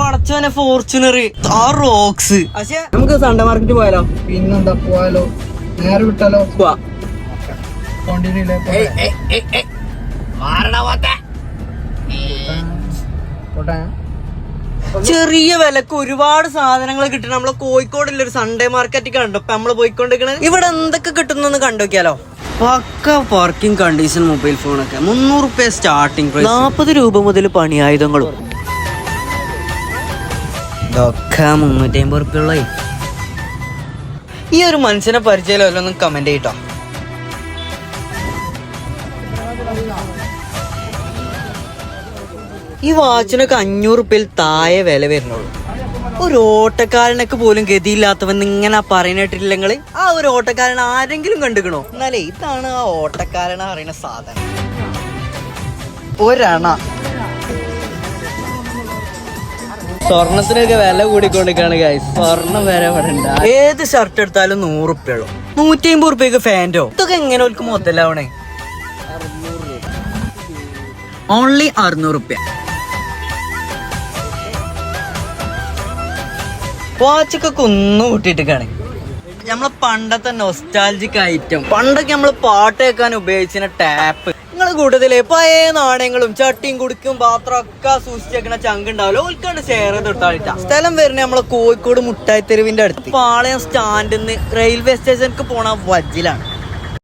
പടച്ചോനെ Fortuner rocks. പക്ഷെ നമുക്ക് സൺഡേ മാർക്കറ്റ് പോയാലോ? പിന്നെന്താ പോയാലോ? നേരെ വിട്ടാലോ? ചെറിയ വിലക്ക് ഒരുപാട് സാധനങ്ങൾ കിട്ടും. നമ്മളെ കോഴിക്കോടുള്ള ഒരു സൺഡേ മാർക്കറ്റ് കണ്ടു. ഇപ്പൊ നമ്മള് പോയിക്കൊണ്ടിരിക്കണത് ഇവിടെ എന്തൊക്കെ കിട്ടുന്നു കണ്ടുനോക്കിയാലോ? പക്ക പാർക്കിംഗ് കണ്ടീഷൻ, മൊബൈൽ ഫോണൊക്കെ 300 രൂപ സ്റ്റാർട്ടിംഗ് പ്രൈസ്, 40 രൂപ മുതൽ പണിയായുധങ്ങളും ഇതൊക്കെ 350 രൂപയുള്ള. ഈ ഒരു മനുഷ്യനെ പരിചയമല്ലോ? ഒന്ന് കമന്റ് ചെയ്യട്ടോ. ഈ വാച്ചിനൊക്കെ 500 രൂപയിൽ താഴെ വില വരുന്നുള്ളൂ. ഒരു ഓട്ടക്കാരനൊക്കെ പോലും ഗതിയില്ലാത്തവൻ ഇങ്ങനെ പറയുന്നിട്ടില്ല നിങ്ങള്? ആ ഒരു ഓട്ടക്കാരൻ ആരെങ്കിലും കണ്ടുക്കണോ? എന്നാലേ ഇതാണ് ആ ഓട്ടക്കാരൻ പറയുന്ന സാധനം. ഒരണ സ്വർണത്തിനൊക്കെ വില കൂടിക്കൊണ്ടിരിക്കാണ് ഗൈസ്. സ്വർണം വരെ ഇവിടെ ഉണ്ട്. ഏത് ഷർട്ട് എടുത്താലും 100 രൂപയുള്ളൂ. 150 രൂപയ്ക്ക് ഫാൻറ്റോ? ഇതൊക്കെ എങ്ങനെ ഓൽക്ക് മുതലാവണേ? ഓൺലി 600 രൂപ. വാച്ചൊക്കെ കുന്നു കൂട്ടിയിട്ടാണ്. നമ്മളെ പണ്ടത്തെ നൊസ്റ്റാൾജിക് ഐറ്റം. പണ്ടൊക്കെ നമ്മള് പാട്ട് കേൾക്കാൻ ഉപയോഗിച്ചിരുന്ന ടാപ്പ്. നിങ്ങളെ കൂട്ടത്തില് പഴയ നാണയങ്ങളും ചട്ടിയും കുടിക്കും പാത്രം ഒക്കെ സൂക്ഷിച്ചേക്കണ ചങ്ക് ഉണ്ടാവില്ല. ഓൽക്കാണ്ട് ഷെയർ ചെയ്ത് കൊടുത്താളിട്ടാ. സ്ഥലം വരുന്നത് നമ്മളെ കോഴിക്കോട് മുട്ടായി തെരുവിന്റെ അടുത്ത് പാളയം സ്റ്റാൻഡിൽ നിന്ന് റെയിൽവേ സ്റ്റേഷനിലേക്ക് പോണ വജ്ജിലാണ്.